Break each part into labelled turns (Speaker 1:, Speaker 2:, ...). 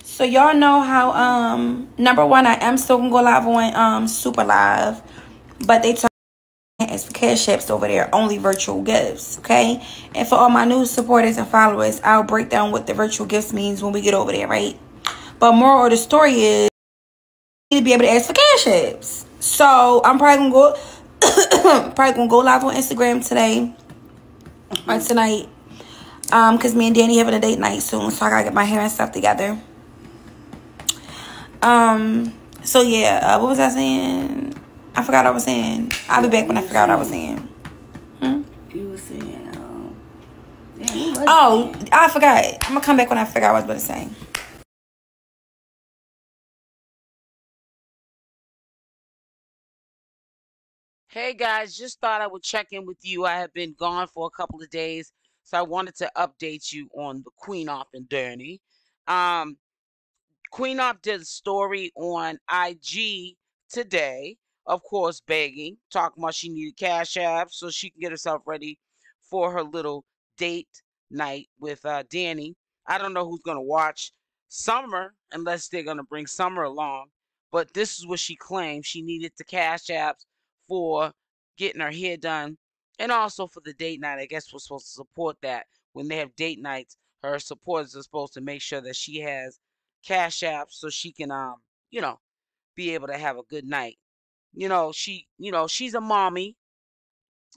Speaker 1: So y'all know how number one, I am still gonna go live on Super Live, but they tell me it's for cash apps over there, only virtual gifts, okay? And for all my new supporters and followers, I'll break down what the virtual gifts means when we get over there, right? But moral of the story is you need to be able to ask for cash apps. So I'm probably gonna go live on Instagram today or tonight. Cause me and Dani having a date night soon, so I gotta get my hair and stuff together. So yeah, what was I saying? I forgot what I was saying. I'll be back when I forgot what I was saying.
Speaker 2: You were saying,
Speaker 1: oh, I forgot. I'm gonna come back when I figure out what I was about to say.
Speaker 3: Hey guys, just thought I would check in with you. I have been gone for a couple of days, so I wanted to update you on the Queen Opp and Dani. Queen Opp did a story on IG today, of course, begging, talking about she needed Cash App so she can get herself ready for her little date night with Dani. I don't know who's going to watch Summer unless they're going to bring Summer along, but this is what she claimed. She needed the Cash Apps for getting her hair done and also for the date night. I guess we're supposed to support that. When they have date nights, her supporters are supposed to make sure that she has Cash App so she can be able to have a good night. She's a mommy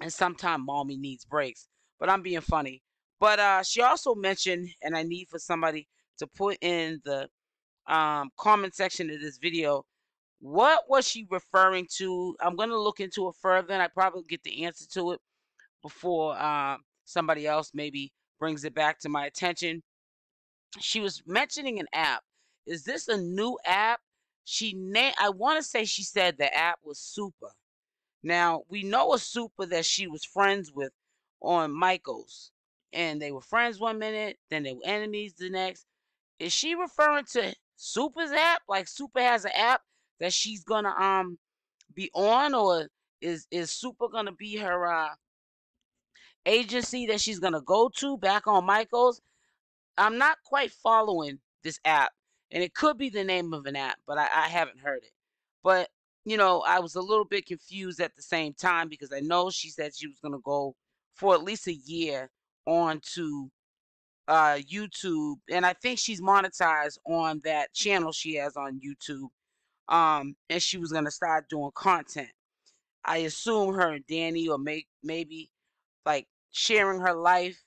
Speaker 3: and sometimes mommy needs breaks. But I'm being funny. But she also mentioned, and I need for somebody to put in the comment section of this video, what was she referring to? I'm gonna look into it further and I probably get the answer to it before somebody else maybe brings it back to my attention. She was mentioning an app. Is this a new app? I want to say she said the app was Super. Now, we know a Super that she was friends with on Michael's. And they were friends one minute, then they were enemies the next. Is she referring to Super's app? Like Super has an app that she's gonna be on, or is Super gonna be her agency that she's gonna go to back on Michael's? I'm not quite following this app, and it could be the name of an app, but I haven't heard it. But, I was a little bit confused at the same time because I know she said she was going to go for at least a year on to YouTube, and I think she's monetized on that channel she has on YouTube, and she was going to start doing content. I assume her and Dani, or maybe like sharing her life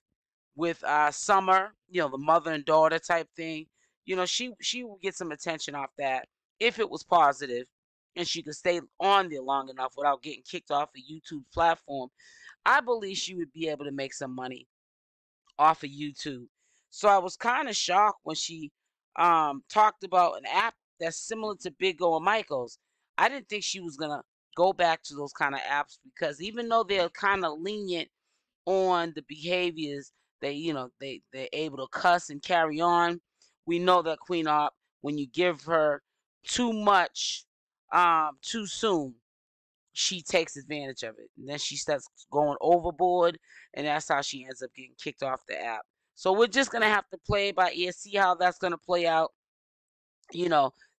Speaker 3: with Summer, the mother and daughter type thing. She will get some attention off that if it was positive and she could stay on there long enough without getting kicked off the YouTube platform. I believe she would be able to make some money off of YouTube. So I was kind of shocked when she talked about an app that's similar to Big O and Michael's. I didn't think she was gonna go back to those kind of apps because even though they're kind of lenient on the behaviors, they're able to cuss and carry on. We know that Queen Opp, when you give her too much too soon, she takes advantage of it, and then she starts going overboard, and that's how she ends up getting kicked off the app. So we're just gonna have to play it by ear, see how that's gonna play out.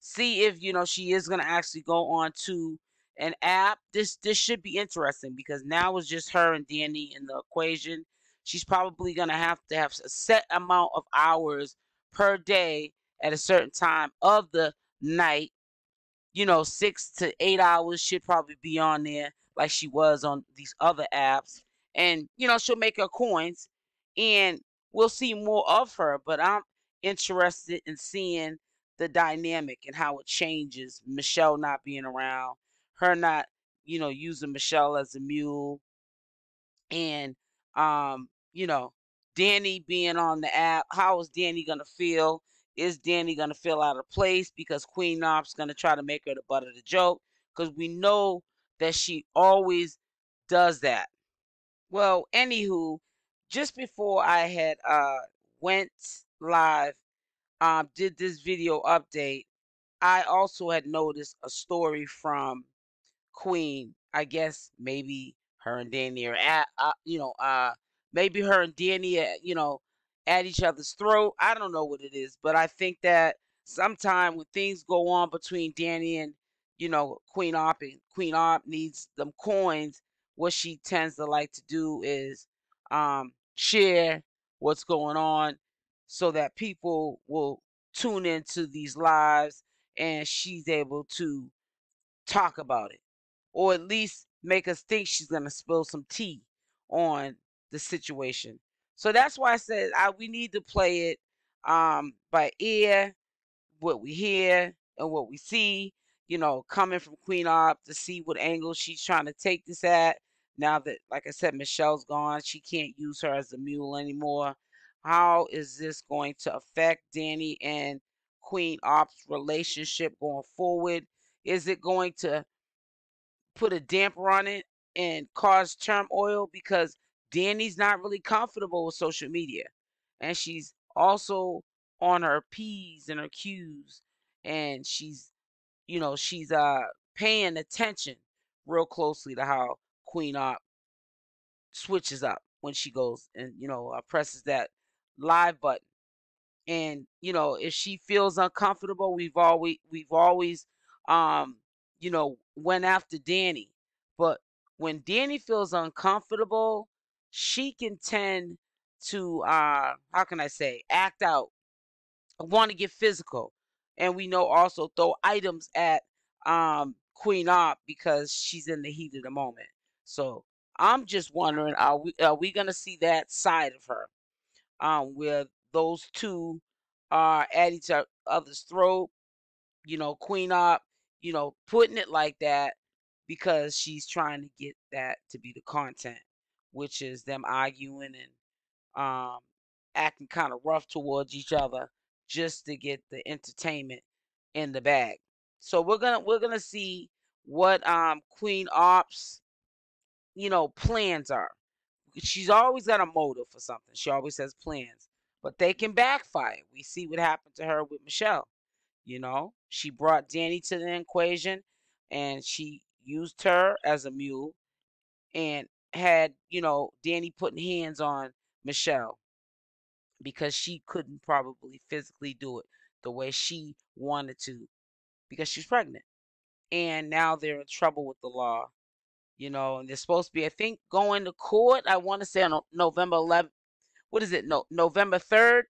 Speaker 3: See if she is gonna actually go on to an app. This should be interesting because now it's just her and Dani in the equation. She's probably gonna have to have a set amount of hours per day at a certain time of the night. 6 to 8 hours should probably be on there like she was on these other apps. And she'll make her coins and we'll see more of her, but I'm interested in seeing the dynamic and how it changes. Michelle not being around, her not, using Michelle as a mule, and Dani being on the app. How is Dani gonna feel? Is Dani gonna feel out of place because Queen Opp's gonna try to make her the butt of the joke? Because we know that she always does that. Well, anywho, just before I had went live, did this video update, I also had noticed a story from Queen. I guess maybe her and Dani are maybe her and Dani at each other's throat. I don't know what it is, but I think that sometime when things go on between Dani and, you know, Queen Opp, and Queen Opp needs them coins, what she tends to like to do is share what's going on so that people will tune into these lives and she's able to talk about it, or at least make us think she's going to spill some tea on the situation. So that's why I said we need to play it by ear, what we hear and what we see, you know, coming from Queen Opp, to see what angle she's trying to take this at. Now that, like I said, Michelle's gone, she can't use her as a mule anymore. How is this going to affect Dani and Queen Opp's relationship going forward? Is it going to put a damper on it and cause turmoil? Because Dani's not really comfortable with social media, and she's also on her P's and her Q's, and she's, you know, she's paying attention real closely to how Queen Opp switches up when she goes and, you know, presses that live button. And, you know, if she feels uncomfortable, we've always you know, went after Dani. But when Dani feels uncomfortable, she can tend to how can I say, act out, want to get physical. And we know also throw items at Queen Opp because she's in the heat of the moment. So I'm just wondering, are we gonna see that side of her, where those two are at each other's throat? You know, Queen Opp, you know, putting it like that because she's trying to get that to be the content, which is them arguing and acting kind of rough towards each other just to get the entertainment in the bag. So we're gonna see what Queen Opp's, you know, plans are. She's always got a motive for something. She always has plans, but they can backfire. We see what happened to her with Michelle. You know, she brought Dani to the equation and she used her as a mule and had, you know, Dani putting hands on Michelle because she couldn't probably physically do it the way she wanted to because she's pregnant. And now they're in trouble with the law, you know, and they're supposed to be, I think, going to court. I want to say on November 11th. What is it? No, November 3rd.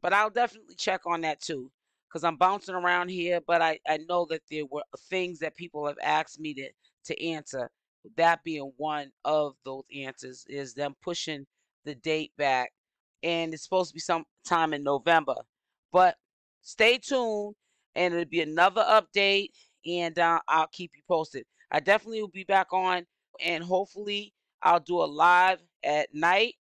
Speaker 3: But I'll definitely check on that too, because I'm bouncing around here. But I know that there were things that people have asked me to answer. That being one of those answers is them pushing the date back, and it's supposed to be sometime in November. But stay tuned, and it'll be another update, and I'll keep you posted. I definitely will be back on, and hopefully I'll do a live at night,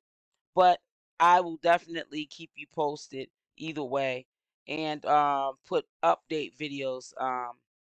Speaker 3: but I will definitely keep you posted either way, and put update videos